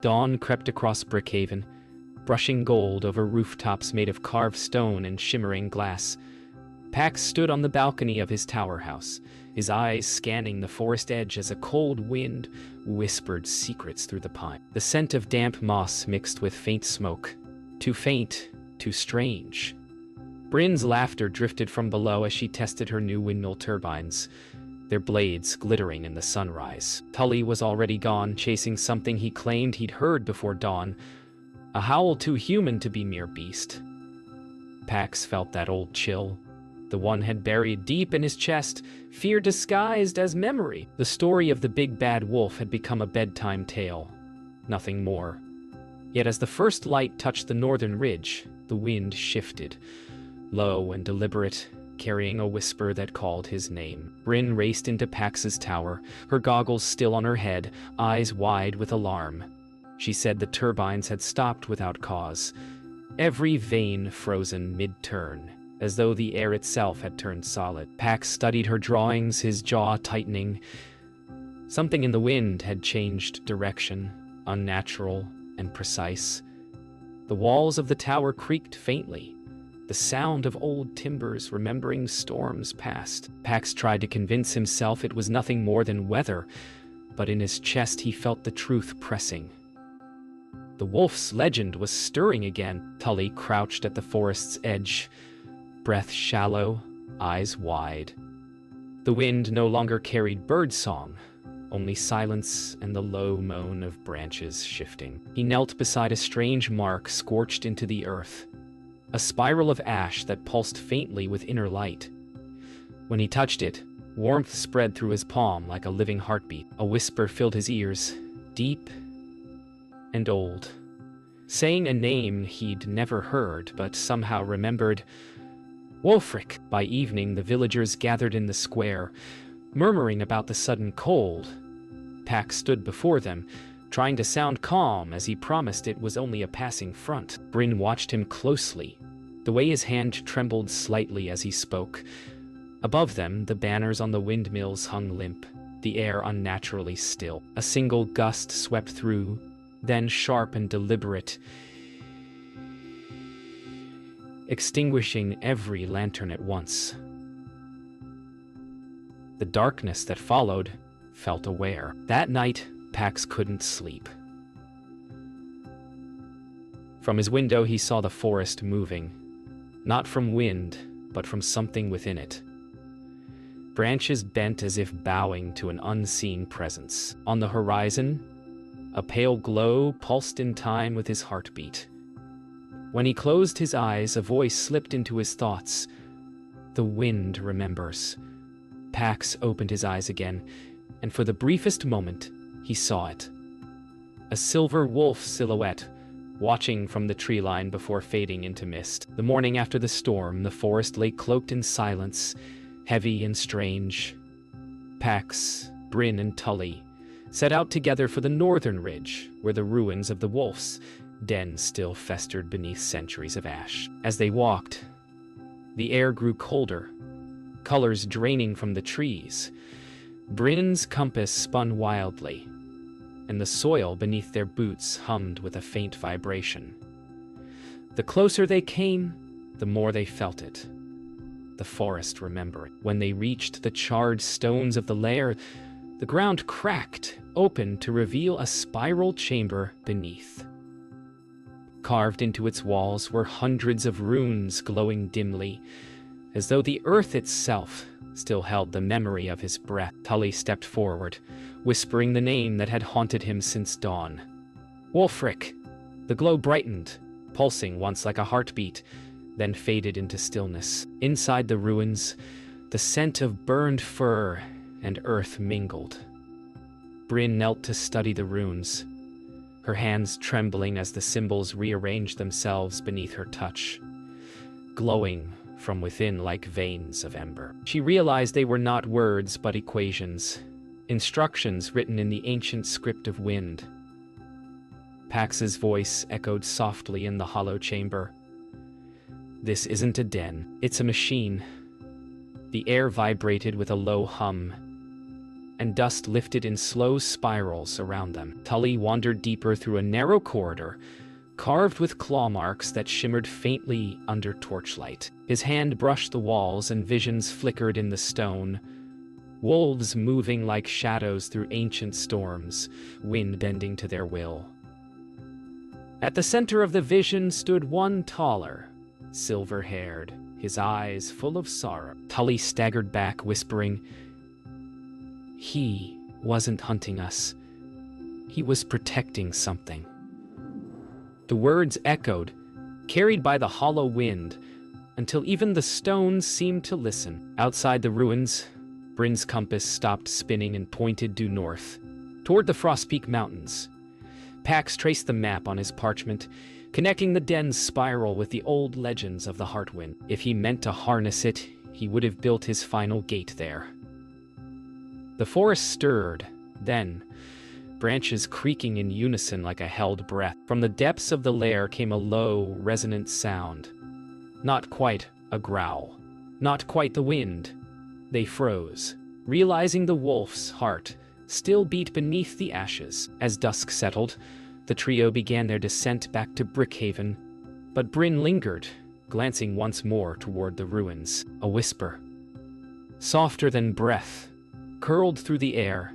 Dawn crept across Brickhaven, brushing gold over rooftops made of carved stone and shimmering glass. Pax stood on the balcony of his tower house, his eyes scanning the forest edge as a cold wind whispered secrets through the pine. The scent of damp moss mixed with faint smoke. Too faint, too strange. Bryn's laughter drifted from below as she tested her new windmill turbines, their blades glittering in the sunrise. Tully was already gone, chasing something he claimed he'd heard before dawn, a howl too human to be mere beast. Pax felt that old chill, the one had buried deep in his chest, fear disguised as memory. The story of the big bad wolf had become a bedtime tale, nothing more. Yet as the first light touched the northern ridge, the wind shifted, low and deliberate, carrying a whisper that called his name. Bryn raced into Pax's tower, her goggles still on her head, eyes wide with alarm. She said the turbines had stopped without cause, every vein frozen mid-turn, as though the air itself had turned solid. Pax studied her drawings, his jaw tightening. Something in the wind had changed direction, unnatural and precise. The walls of the tower creaked faintly, the sound of old timbers remembering storms past. Pax tried to convince himself it was nothing more than weather, but in his chest he felt the truth pressing. The wolf's legend was stirring again. Tully crouched at the forest's edge, breath shallow, eyes wide. The wind no longer carried birdsong, only silence and the low moan of branches shifting. He knelt beside a strange mark scorched into the earth, a spiral of ash that pulsed faintly with inner light. When he touched it, warmth spread through his palm like a living heartbeat. A whisper filled his ears, deep and old, saying a name he'd never heard but somehow remembered. Wulfric. By evening, the villagers gathered in the square, murmuring about the sudden cold. Pax stood before them, trying to sound calm as he promised it was only a passing front. Bryn watched him closely, the way his hand trembled slightly as he spoke. Above them, the banners on the windmills hung limp, the air unnaturally still. A single gust swept through, then sharp and deliberate, extinguishing every lantern at once. The darkness that followed felt aware. That night, Pax couldn't sleep. From his window, he saw the forest moving, not from wind, but from something within it. Branches bent as if bowing to an unseen presence. On the horizon, a pale glow pulsed in time with his heartbeat. When he closed his eyes, a voice slipped into his thoughts. The wind remembers. Pax opened his eyes again, and for the briefest moment, he saw it. A silver wolf silhouette, watching from the tree line before fading into mist. The morning after the storm, the forest lay cloaked in silence, heavy and strange. Pax, Bryn, and Tully set out together for the northern ridge, where the ruins of the wolf's den still festered beneath centuries of ash. As they walked, the air grew colder, colors draining from the trees. Bryn's compass spun wildly, and the soil beneath their boots hummed with a faint vibration. The closer they came, the more they felt it. The forest remembered. When they reached the charred stones of the lair, the ground cracked open to reveal a spiral chamber beneath. Carved into its walls were hundreds of runes glowing dimly, as though the earth itself still held the memory of his breath. Tully stepped forward, whispering the name that had haunted him since dawn. Wulfric. The glow brightened, pulsing once like a heartbeat, then faded into stillness. Inside the ruins, the scent of burned fur and earth mingled. Bryn knelt to study the runes, her hands trembling as the symbols rearranged themselves beneath her touch, glowing from within like veins of ember. She realized they were not words but equations, instructions written in the ancient script of wind. Pax's voice echoed softly in the hollow chamber. This isn't a den, it's a machine. The air vibrated with a low hum, and dust lifted in slow spirals around them. Tully wandered deeper through a narrow corridor, carved with claw marks that shimmered faintly under torchlight. His hand brushed the walls and visions flickered in the stone. Wolves moving like shadows through ancient storms, wind bending to their will. At the center of the vision stood one taller, silver-haired, his eyes full of sorrow. Tully staggered back, whispering, "He wasn't hunting us. He was protecting something." The words echoed, carried by the hollow wind, until even the stones seemed to listen. Outside the ruins, Bryn's compass stopped spinning and pointed due north, toward the Frostpeak Mountains. Pax traced the map on his parchment, connecting the den's spiral with the old legends of the Heartwind. If he meant to harness it, he would have built his final gate there. The forest stirred, then, branches creaking in unison like a held breath. From the depths of the lair came a low, resonant sound. Not quite a growl, not quite the wind. They froze, realizing the wolf's heart still beat beneath the ashes. As dusk settled, the trio began their descent back to Brickhaven, but Bryn lingered, glancing once more toward the ruins. A whisper, softer than breath, curled through the air.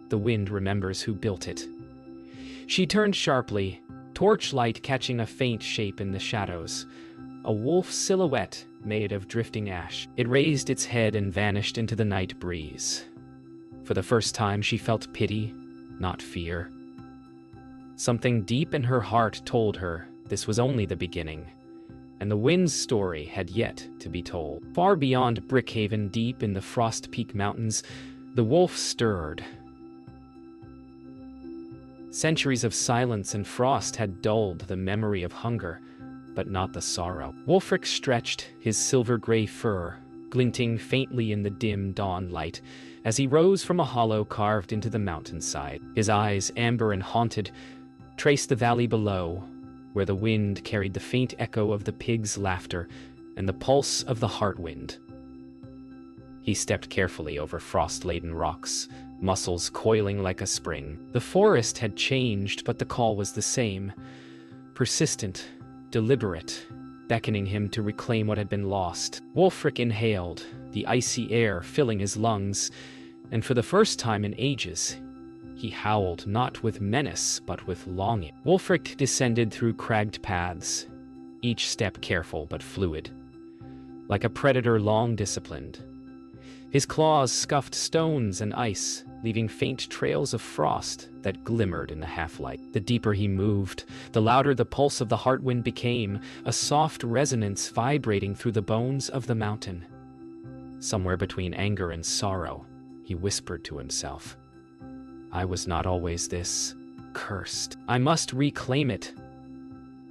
The wind remembers who built it. She turned sharply, torchlight catching a faint shape in the shadows. A wolf's silhouette made of drifting ash. It raised its head and vanished into the night breeze. For the first time, she felt pity, not fear. Something deep in her heart told her this was only the beginning, and the wind's story had yet to be told. Far beyond Brickhaven, deep in the Frostpeak Mountains, the wolf stirred. Centuries of silence and frost had dulled the memory of hunger, but not the sorrow. Wulfric stretched, his silver-gray fur glinting faintly in the dim dawn light, as he rose from a hollow carved into the mountainside. His eyes, amber and haunted, traced the valley below, where the wind carried the faint echo of the pig's laughter and the pulse of the Heartwind. He stepped carefully over frost-laden rocks, muscles coiling like a spring. The forest had changed, but the call was the same, persistent, deliberate, beckoning him to reclaim what had been lost. Wulfric inhaled, the icy air filling his lungs, and for the first time in ages, he howled not with menace, but with longing. Wulfric descended through cragged paths, each step careful but fluid, like a predator long disciplined. His claws scuffed stones and ice, leaving faint trails of frost that glimmered in the half-light. The deeper he moved, the louder the pulse of the Heartwind became, a soft resonance vibrating through the bones of the mountain. Somewhere between anger and sorrow, he whispered to himself, "I was not always this cursed. I must reclaim it,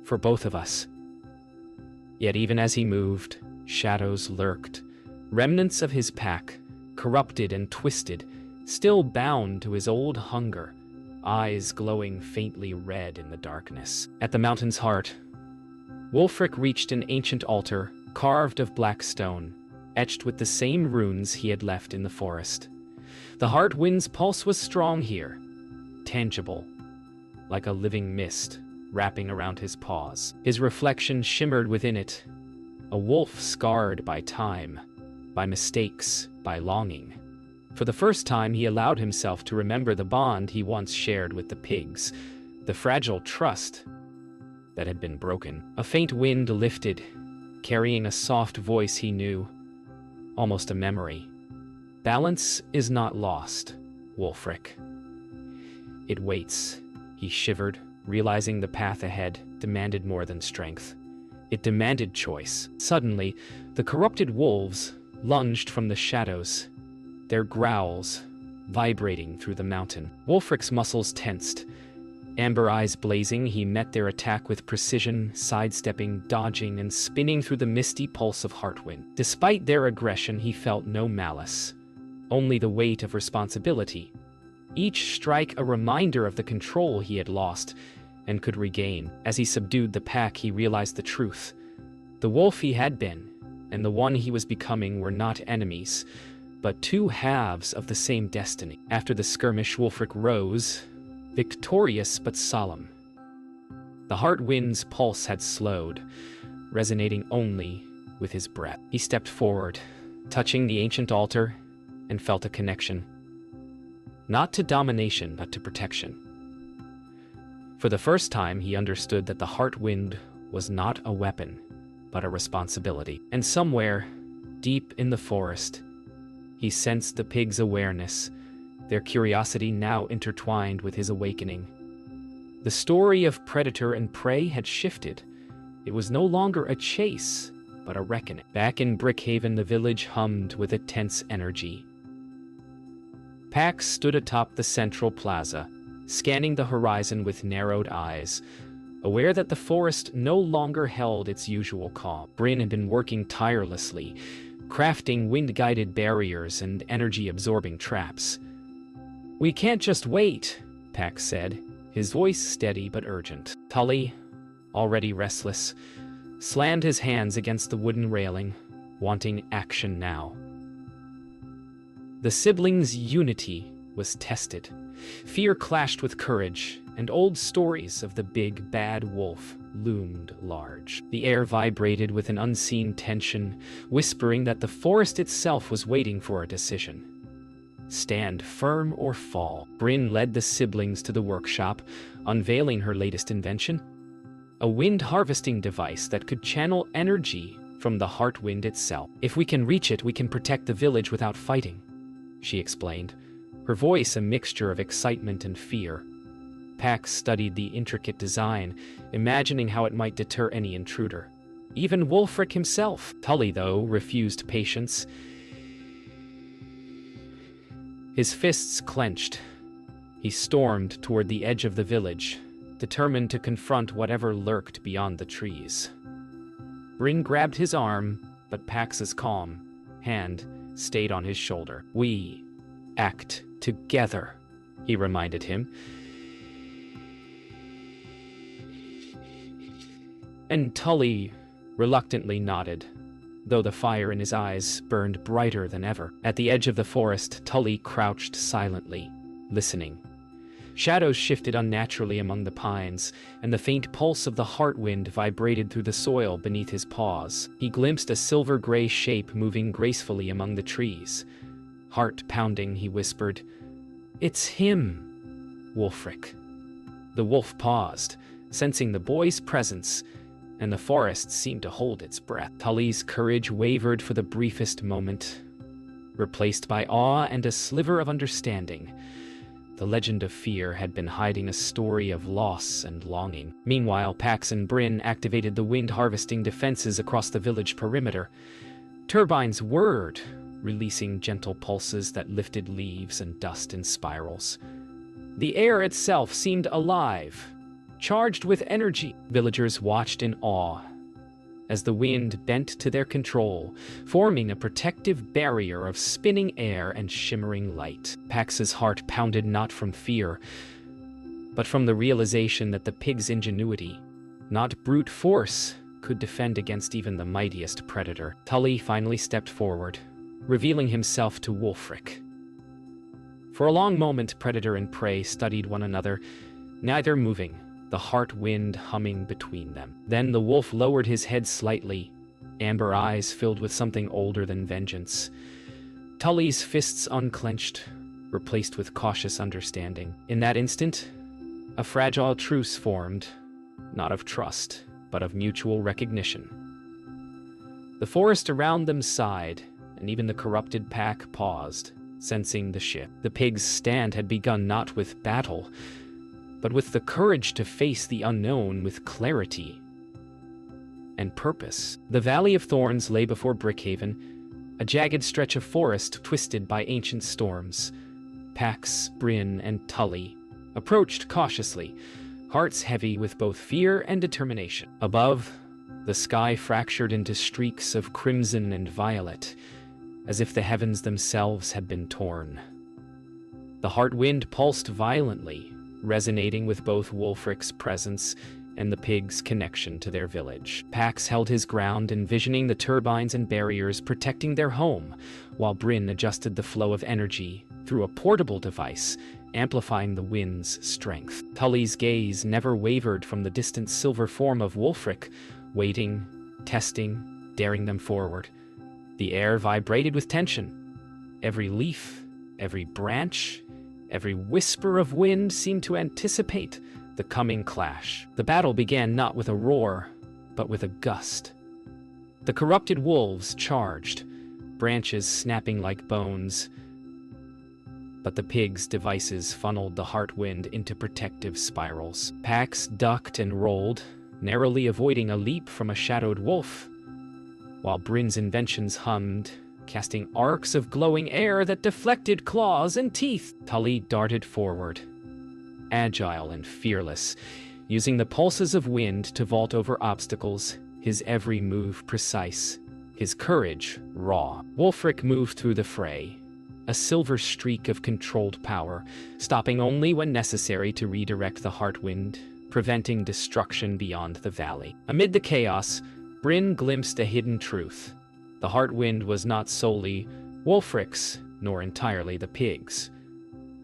for both of us." Yet even as he moved, shadows lurked, remnants of his pack, corrupted and twisted, still bound to his old hunger, eyes glowing faintly red in the darkness. At the mountain's heart, Wulfric reached an ancient altar, carved of black stone, etched with the same runes he had left in the forest. The Heartwind's pulse was strong here, tangible, like a living mist wrapping around his paws. His reflection shimmered within it, a wolf scarred by time, by mistakes, by longing. For the first time, he allowed himself to remember the bond he once shared with the pigs, the fragile trust that had been broken. A faint wind lifted, carrying a soft voice he knew, almost a memory. "Balance is not lost, Wulfric. It waits." He shivered, realizing the path ahead demanded more than strength. It demanded choice. Suddenly, the corrupted wolves lunged from the shadows, their growls vibrating through the mountain. Wulfric's muscles tensed. Amber eyes blazing, he met their attack with precision, sidestepping, dodging, and spinning through the misty pulse of Heartwind. Despite their aggression, he felt no malice, only the weight of responsibility. Each strike a reminder of the control he had lost and could regain. As he subdued the pack, he realized the truth. The wolf he had been, and the one he was becoming, were not enemies, but two halves of the same destiny. After the skirmish, Wulfric rose, victorious but solemn. The Heartwind's pulse had slowed, resonating only with his breath. He stepped forward, touching the ancient altar, and felt a connection. Not to domination, but to protection. For the first time, he understood that the Heartwind was not a weapon, but a responsibility. And somewhere, deep in the forest, he sensed the pigs' awareness, their curiosity now intertwined with his awakening. The story of predator and prey had shifted. It was no longer a chase, but a reckoning. Back in Brickhaven, the village hummed with a tense energy. Pax stood atop the central plaza, scanning the horizon with narrowed eyes, aware that the forest no longer held its usual calm. Bryn had been working tirelessly, crafting wind-guided barriers and energy-absorbing traps. "We can't just wait," Pax said, his voice steady but urgent. Tully, already restless, slammed his hands against the wooden railing, wanting action now. The siblings' unity was tested. Fear clashed with courage, and old stories of the big, bad wolf loomed large. The air vibrated with an unseen tension, whispering that the forest itself was waiting for a decision. Stand firm or fall. Bryn led the siblings to the workshop, unveiling her latest invention. A wind-harvesting device that could channel energy from the Heartwind itself. "If we can reach it, we can protect the village without fighting," she explained, her voice a mixture of excitement and fear. Pax studied the intricate design, imagining how it might deter any intruder. Even Wulfric himself. Tully, though, refused patience. His fists clenched. He stormed toward the edge of the village, determined to confront whatever lurked beyond the trees. Bryn grabbed his arm, but Pax's calm hand stayed on his shoulder. "We act together," he reminded him. And Tully reluctantly nodded, though the fire in his eyes burned brighter than ever. At the edge of the forest, Tully crouched silently, listening. Shadows shifted unnaturally among the pines, and the faint pulse of the Heartwind vibrated through the soil beneath his paws. He glimpsed a silver-gray shape moving gracefully among the trees. Heart pounding, he whispered, "It's him, Wulfric." The wolf paused, sensing the boy's presence, and the forest seemed to hold its breath. Tully's courage wavered for the briefest moment, replaced by awe and a sliver of understanding. The legend of fear had been hiding a story of loss and longing. Meanwhile, Pax and Bryn activated the wind-harvesting defenses across the village perimeter. Turbines whirred, releasing gentle pulses that lifted leaves and dust in spirals. The air itself seemed alive, charged with energy. Villagers watched in awe as the wind bent to their control, forming a protective barrier of spinning air and shimmering light. Pax's heart pounded not from fear, but from the realization that the pig's ingenuity, not brute force, could defend against even the mightiest predator. Tully finally stepped forward, revealing himself to Wulfric. For a long moment, predator and prey studied one another, neither moving, the Heartwind humming between them. Then the wolf lowered his head slightly, amber eyes filled with something older than vengeance. Tully's fists unclenched, replaced with cautious understanding. In that instant, a fragile truce formed, not of trust, but of mutual recognition. The forest around them sighed, and even the corrupted pack paused, sensing the shift. The pig's stand had begun not with battle, but with the courage to face the unknown with clarity and purpose. The Valley of Thorns lay before Brickhaven, a jagged stretch of forest twisted by ancient storms. Pax, Bryn, and Tully approached cautiously, hearts heavy with both fear and determination. Above, the sky fractured into streaks of crimson and violet, as if the heavens themselves had been torn. The Heartwind pulsed violently, resonating with both Wulfric's presence and the pigs' connection to their village. Pax held his ground, envisioning the turbines and barriers protecting their home, while Bryn adjusted the flow of energy through a portable device, amplifying the wind's strength. Tully's gaze never wavered from the distant silver form of Wulfric, waiting, testing, daring them forward. The air vibrated with tension. Every leaf, every branch, every whisper of wind seemed to anticipate the coming clash. The battle began not with a roar, but with a gust. The corrupted wolves charged, branches snapping like bones, but the pigs' devices funneled the heartwind into protective spirals. Pax ducked and rolled, narrowly avoiding a leap from a shadowed wolf, while Bryn's inventions hummed, casting arcs of glowing air that deflected claws and teeth. Tully darted forward, agile and fearless, using the pulses of wind to vault over obstacles, his every move precise, his courage raw. Wulfric moved through the fray, a silver streak of controlled power, stopping only when necessary to redirect the heartwind, preventing destruction beyond the valley. Amid the chaos, Bryn glimpsed a hidden truth. The heartwind was not solely Wulfric's, nor entirely the pigs'.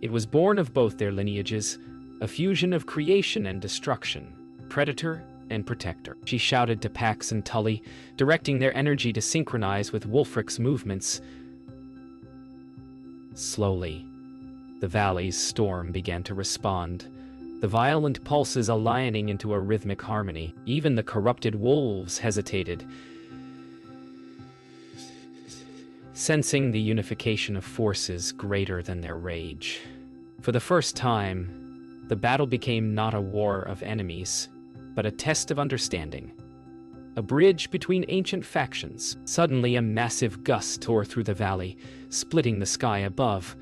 It was born of both their lineages, a fusion of creation and destruction, predator and protector. She shouted to Pax and Tully, directing their energy to synchronize with Wulfric's movements. Slowly, the valley's storm began to respond, the violent pulses aligning into a rhythmic harmony. Even the corrupted wolves hesitated, sensing the unification of forces greater than their rage. For the first time, the battle became not a war of enemies, but a test of understanding. A bridge between ancient factions. Suddenly, a massive gust tore through the valley, splitting the sky above.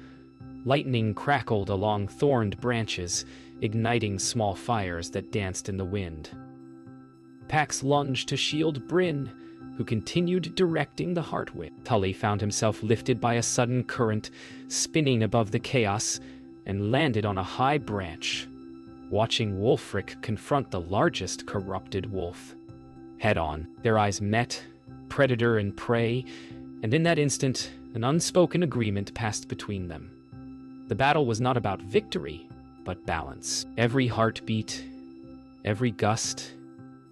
Lightning crackled along thorned branches, igniting small fires that danced in the wind. Pax lunged to shield Bryn, who continued directing the heartwind. Tully found himself lifted by a sudden current, spinning above the chaos, and landed on a high branch, watching Wulfric confront the largest corrupted wolf. Head-on, their eyes met, predator and prey, and in that instant, an unspoken agreement passed between them. The battle was not about victory, but balance. Every heartbeat, every gust,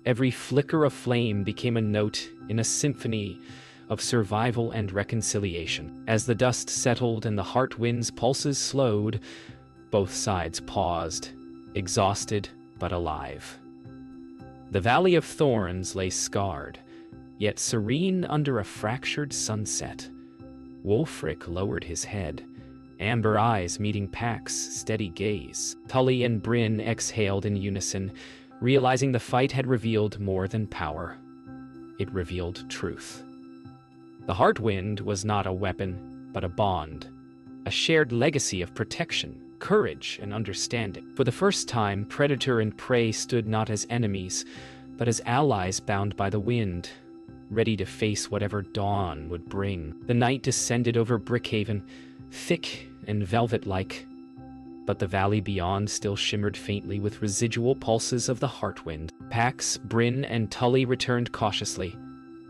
every flicker of flame became a note in a symphony of survival and reconciliation. As the dust settled and the heartwind's pulses slowed, both sides paused, exhausted but alive. The Valley of Thorns lay scarred, yet serene under a fractured sunset. Wulfric lowered his head, amber eyes meeting Pax's steady gaze. Tully and Bryn exhaled in unison, realizing the fight had revealed more than power. It revealed truth. The Heartwind was not a weapon, but a bond, a shared legacy of protection, courage, and understanding. For the first time, predator and prey stood not as enemies, but as allies bound by the wind, ready to face whatever dawn would bring. The night descended over Brickhaven, thick and velvet-like, but the valley beyond still shimmered faintly with residual pulses of the Heartwind. Pax, Bryn, and Tully returned cautiously,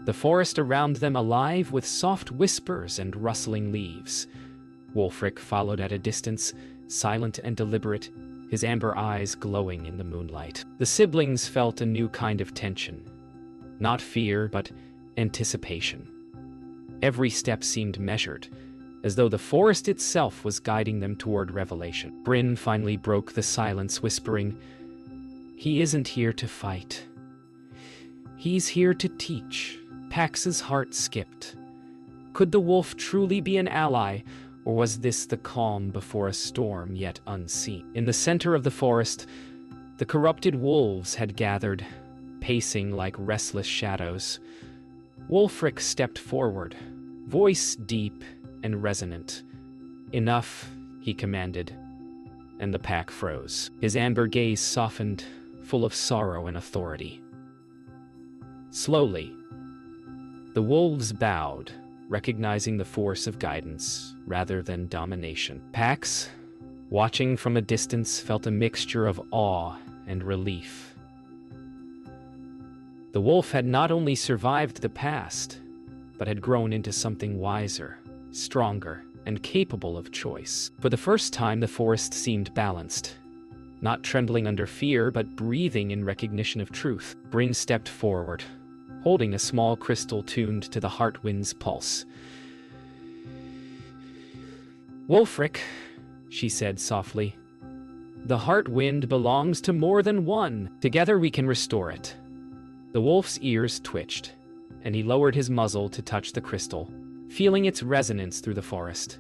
the forest around them alive with soft whispers and rustling leaves. Wulfric followed at a distance, silent and deliberate, his amber eyes glowing in the moonlight. The siblings felt a new kind of tension. Not fear, but anticipation. Every step seemed measured, as though the forest itself was guiding them toward revelation. Bryn finally broke the silence, whispering, "He isn't here to fight. He's here to teach." Pax's heart skipped. Could the wolf truly be an ally, or was this the calm before a storm yet unseen? In the center of the forest, the corrupted wolves had gathered, pacing like restless shadows. Wulfric stepped forward, voice deep and resonant. "Enough," he commanded, and the pack froze. His amber gaze softened, full of sorrow and authority. Slowly, the wolves bowed, recognizing the force of guidance rather than domination. Pax, watching from a distance, felt a mixture of awe and relief. The wolf had not only survived the past, but had grown into something wiser, stronger, and capable of choice. For the first time, the forest seemed balanced, not trembling under fear, but breathing in recognition of truth. Bryn stepped forward, holding a small crystal tuned to the Heartwind's pulse. "Wolfric," she said softly, "the Heartwind belongs to more than one. Together we can restore it." The wolf's ears twitched, and he lowered his muzzle to touch the crystal, feeling its resonance through the forest.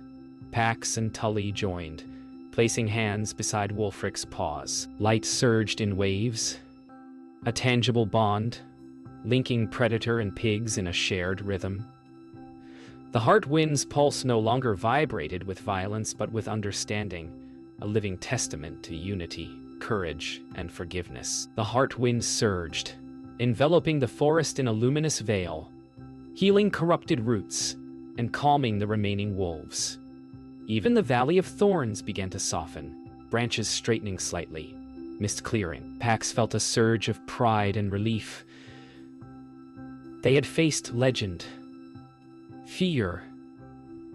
Pax and Tully joined, placing hands beside Wolfric's paws. Light surged in waves, a tangible bond, linking predator and pigs in a shared rhythm. The Heartwind's pulse no longer vibrated with violence but with understanding, a living testament to unity, courage, and forgiveness. The Heartwind surged, enveloping the forest in a luminous veil, healing corrupted roots and calming the remaining wolves. Even the Valley of Thorns began to soften, branches straightening slightly, mist clearing. Pax felt a surge of pride and relief. They had faced legend, fear,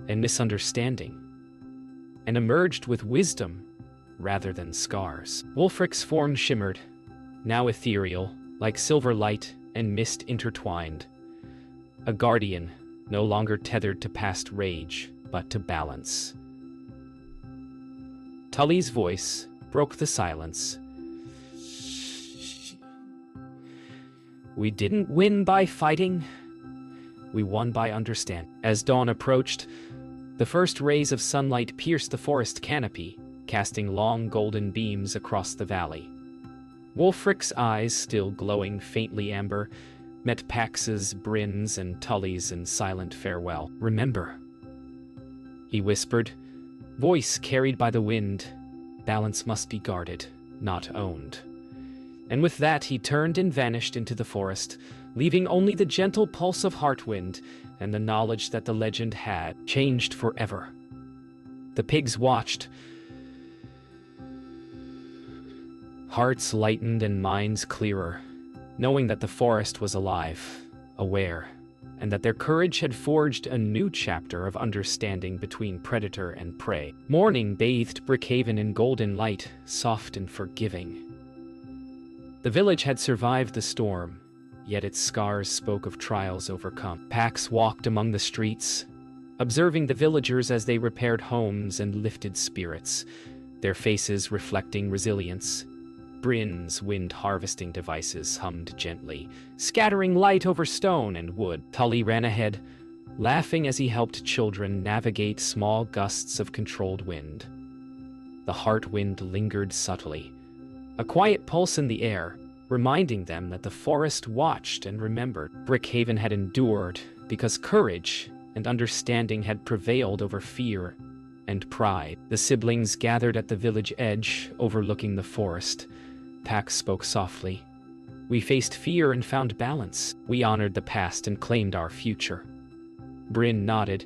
and misunderstanding, and emerged with wisdom rather than scars. Wolfric's form shimmered, now ethereal, like silver light and mist intertwined. A guardian, no longer tethered to past rage, but to balance. Tully's voice broke the silence. "We didn't win by fighting. We won by understanding." As dawn approached, the first rays of sunlight pierced the forest canopy, casting long golden beams across the valley. Wolfric's eyes, still glowing faintly amber, met Pax's, Bryn's, and Tully's in silent farewell. "Remember," he whispered, voice carried by the wind, "balance must be guarded, not owned." And with that, he turned and vanished into the forest, leaving only the gentle pulse of Heartwind and the knowledge that the legend had changed forever. The pigs watched, hearts lightened and minds clearer, knowing that the forest was alive, aware, and that their courage had forged a new chapter of understanding between predator and prey. Morning bathed Brickhaven in golden light, soft and forgiving. The village had survived the storm, yet its scars spoke of trials overcome. Pax walked among the streets, observing the villagers as they repaired homes and lifted spirits, their faces reflecting resilience. Bryn's wind harvesting devices hummed gently, scattering light over stone and wood. Tully ran ahead, laughing as he helped children navigate small gusts of controlled wind. The Heartwind lingered subtly, a quiet pulse in the air, reminding them that the forest watched and remembered. Brickhaven had endured because courage and understanding had prevailed over fear and pride. The siblings gathered at the village edge, overlooking the forest. Pax spoke softly. "We faced fear and found balance. We honored the past and claimed our future." Bryn nodded,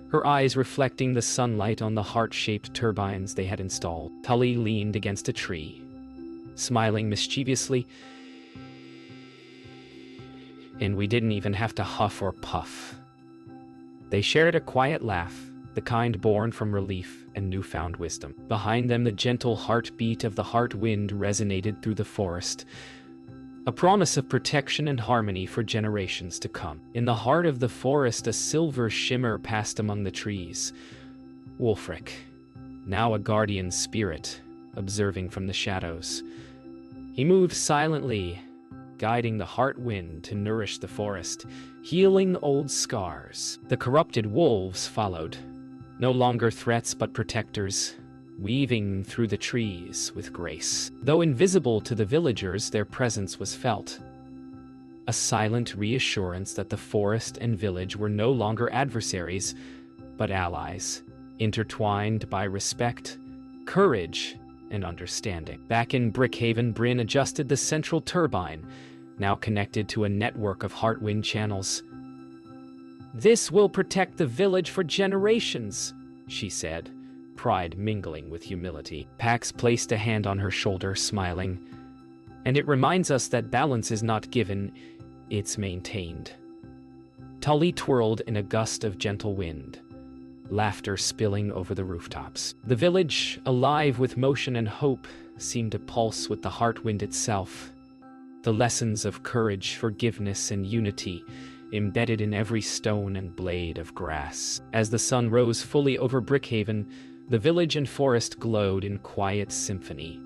her eyes reflecting the sunlight on the heart-shaped turbines they had installed. Tully leaned against a tree, smiling mischievously. "And we didn't even have to huff or puff." They shared a quiet laugh, the kind born from relief and newfound wisdom. Behind them, the gentle heartbeat of the Heartwind resonated through the forest, a promise of protection and harmony for generations to come. In the heart of the forest, a silver shimmer passed among the trees. Wolfric, now a guardian spirit, observing from the shadows. He moved silently, guiding the Heartwind to nourish the forest, healing old scars. The corrupted wolves followed, no longer threats but protectors, weaving through the trees with grace. Though invisible to the villagers, their presence was felt, a silent reassurance that the forest and village were no longer adversaries, but allies, intertwined by respect, courage, and understanding. Back in Brickhaven, Bryn adjusted the central turbine, now connected to a network of Heartwind channels. "This will protect the village for generations," she said, pride mingling with humility. Pax placed a hand on her shoulder, smiling. "And it reminds us that balance is not given, it's maintained. Tully twirled in a gust of gentle wind, laughter spilling over the rooftops. The village, alive with motion and hope, seemed to pulse with the heart wind itself. The lessons of courage, forgiveness, and unity embedded in every stone and blade of grass. As the sun rose fully over Brickhaven, the village and forest glowed in quiet symphony.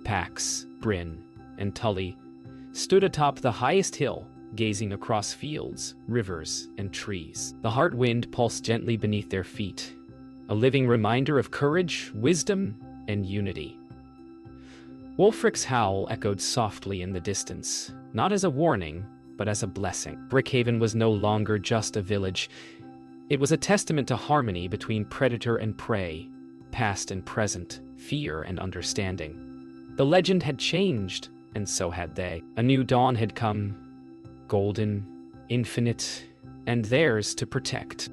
Pax, Bryn, and Tully stood atop the highest hill, gazing across fields, rivers, and trees. The heart wind pulsed gently beneath their feet, a living reminder of courage, wisdom, and unity. Wulfric's howl echoed softly in the distance, not as a warning, but as a blessing. Brickhaven was no longer just a village. It was a testament to harmony between predator and prey, past and present, fear and understanding. The legend had changed, and so had they. A new dawn had come, golden, infinite, and theirs to protect.